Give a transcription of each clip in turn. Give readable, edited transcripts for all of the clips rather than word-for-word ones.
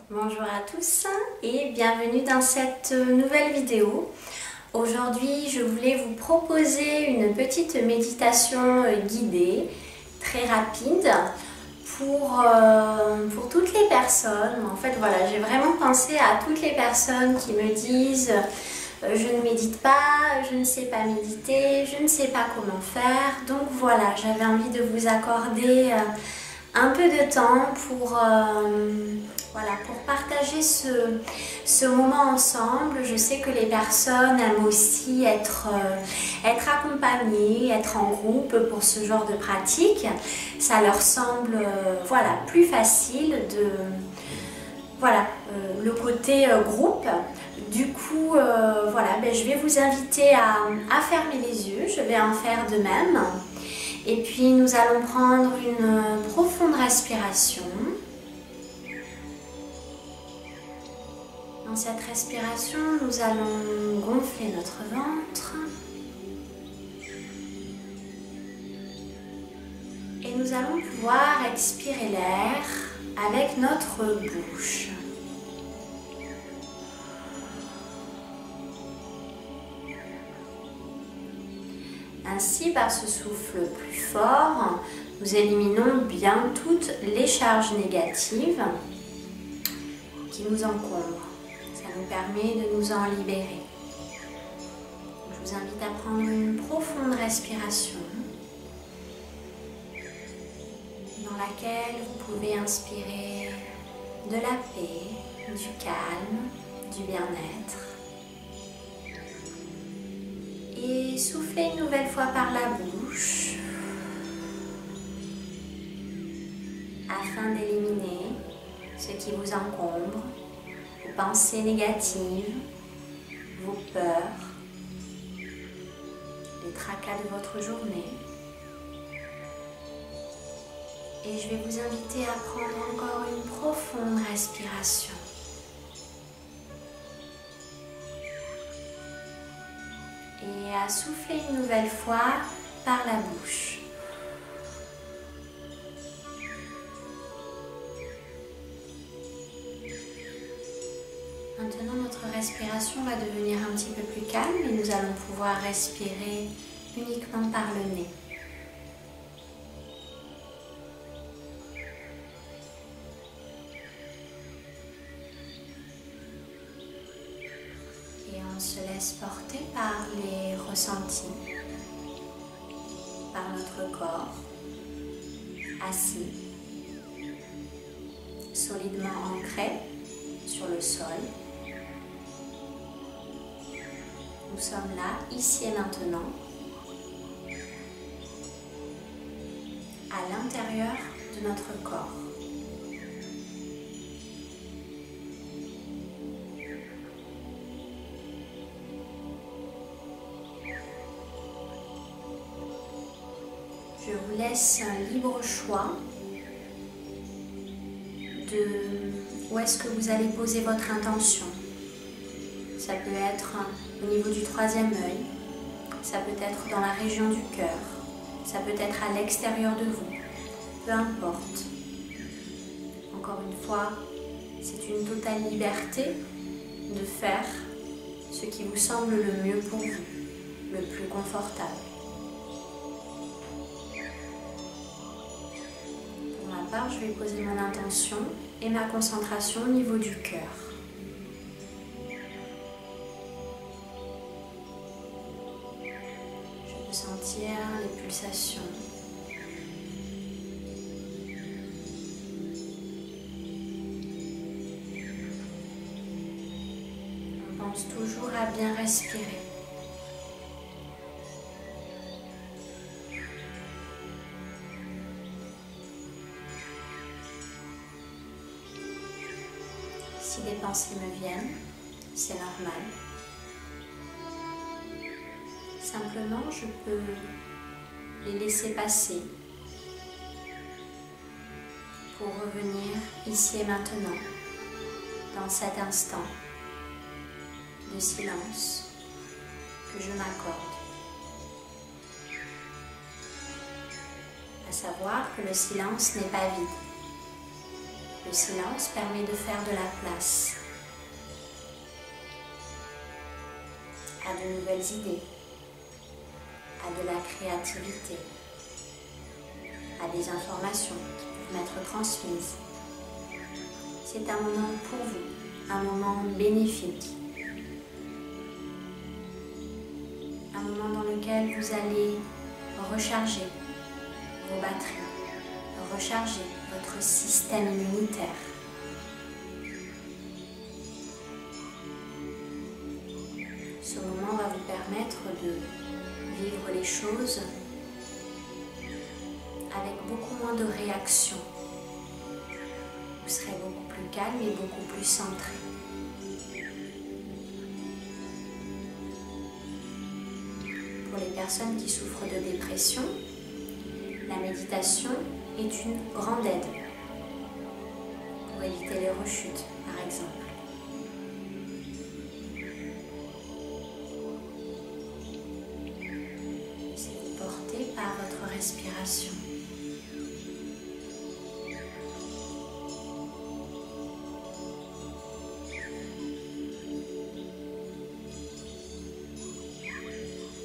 Bonjour à tous et bienvenue dans cette nouvelle vidéo. Aujourd'hui, je voulais vous proposer une petite méditation guidée, très rapide, pour toutes les personnes. En fait, voilà, j'ai vraiment pensé à toutes les personnes qui me disent je ne médite pas, je ne sais pas méditer, je ne sais pas comment faire. Donc voilà, j'avais envie de vous accorder un peu de temps pour partager ce moment ensemble. Je sais que les personnes aiment aussi être accompagnées, être en groupe pour ce genre de pratique. Ça leur semble plus facile de le côté groupe. Du coup, je vais vous inviter à fermer les yeux. Je vais en faire de même. Et puis nous allons prendre une profonde respiration. Dans cette respiration, nous allons gonfler notre ventre. Et nous allons pouvoir expirer l'air avec notre bouche. Ainsi, par ce souffle plus fort, nous éliminons bien toutes les charges négatives qui nous encombrent. Ça nous permet de nous en libérer. Je vous invite à prendre une profonde respiration dans laquelle vous pouvez inspirer de la paix, du calme, du bien-être. Et soufflez une nouvelle fois par la bouche afin d'éliminer ce qui vous encombre, vos pensées négatives, vos peurs, les tracas de votre journée. Et je vais vous inviter à prendre encore une profonde respiration. Et à souffler une nouvelle fois par la bouche. Maintenant, notre respiration va devenir un petit peu plus calme et nous allons pouvoir respirer uniquement par le nez. On se laisse porter par les ressentis, par notre corps, assis, solidement ancré sur le sol. Nous sommes là, ici et maintenant, à l'intérieur de notre corps. Je vous laisse un libre choix de où est-ce que vous allez poser votre intention. Ça peut être au niveau du troisième œil, ça peut être dans la région du cœur, ça peut être à l'extérieur de vous, peu importe. Encore une fois, c'est une totale liberté de faire ce qui vous semble le mieux pour vous, le plus confortable. Je vais poser mon intention et ma concentration au niveau du cœur. Je peux sentir les pulsations. On pense toujours à bien respirer. Si des pensées me viennent, c'est normal. Simplement, je peux les laisser passer pour revenir ici et maintenant, dans cet instant de silence que je m'accorde. À savoir que le silence n'est pas vide. Le silence permet de faire de la place à de nouvelles idées, à de la créativité, à des informations qui peuvent m'être transmises. C'est un moment pour vous, un moment bénéfique, un moment dans lequel vous allez recharger vos batteries, recharger votre système immunitaire. Ce moment va vous permettre de vivre les choses avec beaucoup moins de réactions. Vous serez beaucoup plus calme et beaucoup plus centré. Pour les personnes qui souffrent de dépression, la méditation est une grande aide pour éviter les rechutes, par exemple. C'est porté par votre respiration.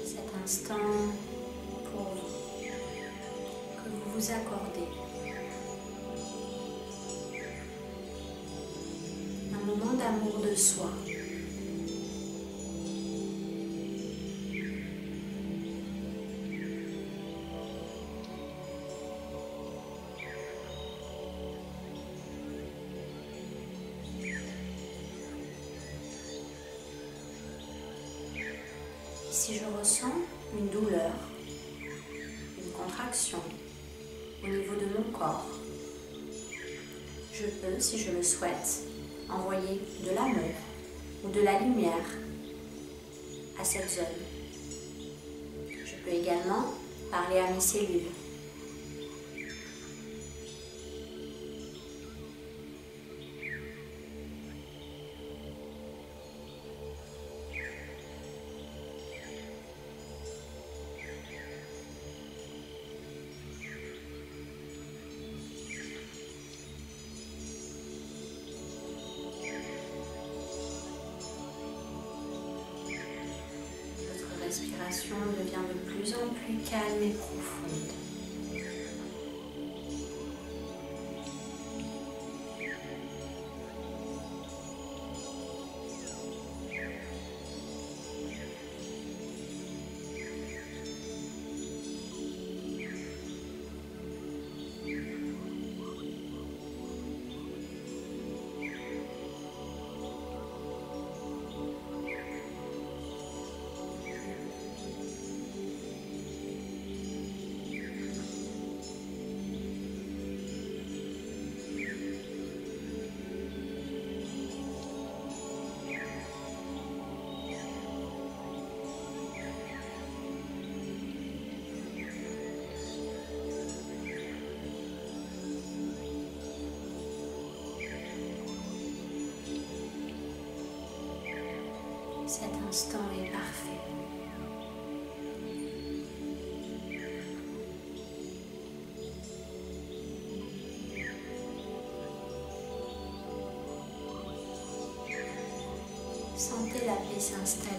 Cet instant pour vous, que vous vous accordez. Un moment d'amour de soi. Si je ressens une douleur, une contraction au niveau de mon corps, je peux, si je le souhaite, envoyer de l'amour ou de la lumière à cette zone. Je peux également parler à mes cellules. Votre respiration devient de plus en plus calme et profonde. Cet instant est parfait. Sentez la paix s'installer.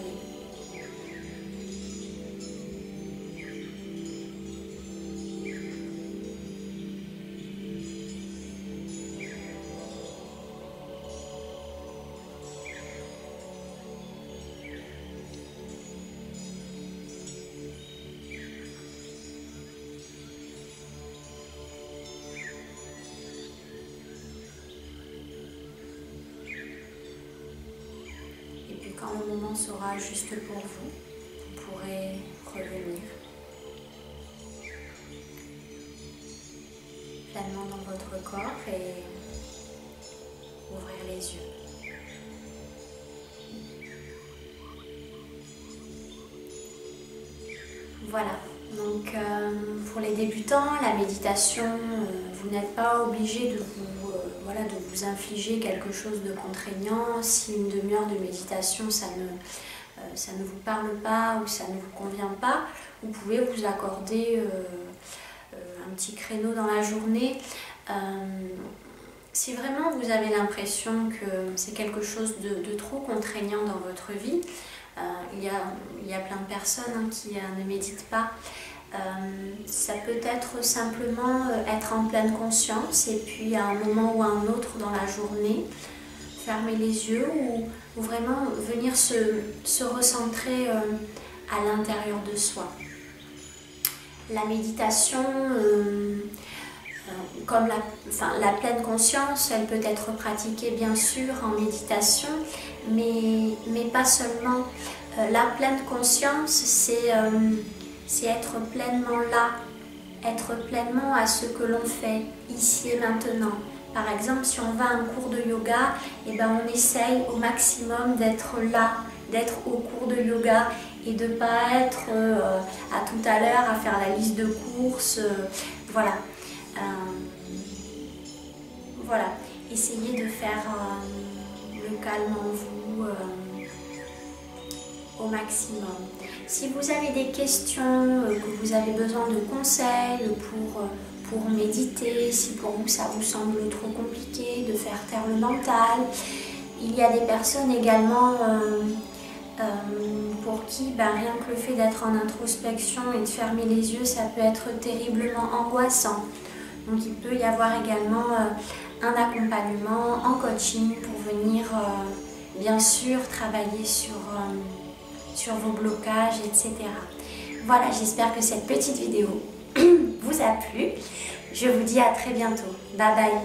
Quand le moment sera juste pour vous, vous pourrez revenir pleinement dans votre corps et ouvrir les yeux. Voilà, donc pour les débutants, la méditation, vous n'êtes pas obligé de vous infliger quelque chose de contraignant. Si une demi-heure de méditation, ça ne vous parle pas ou ça ne vous convient pas, vous pouvez vous accorder un petit créneau dans la journée Si vraiment vous avez l'impression que c'est quelque chose de trop contraignant dans votre vie, il y a plein de personnes qui ne méditent pas. Ça peut être simplement être en pleine conscience et puis à un moment ou à un autre dans la journée, fermer les yeux ou vraiment venir se recentrer à l'intérieur de soi. La méditation, comme la pleine conscience, elle peut être pratiquée bien sûr en méditation, mais pas seulement. La pleine conscience, c'est être pleinement là, être pleinement à ce que l'on fait ici et maintenant. Par exemple, si on va à un cours de yoga, on essaye au maximum d'être là, d'être au cours de yoga et de ne pas être à tout à l'heure à faire la liste de courses. Voilà. Voilà. Essayez de faire le calme en vous au maximum. Si vous avez des questions, que vous avez besoin de conseils pour méditer, si pour vous ça vous semble trop compliqué de faire taire le mental, il y a des personnes également pour qui rien que le fait d'être en introspection et de fermer les yeux, ça peut être terriblement angoissant. Donc il peut y avoir également un accompagnement en coaching pour venir bien sûr travailler sur vos blocages, etc. Voilà, j'espère que cette petite vidéo vous a plu. Je vous dis à très bientôt. Bye bye.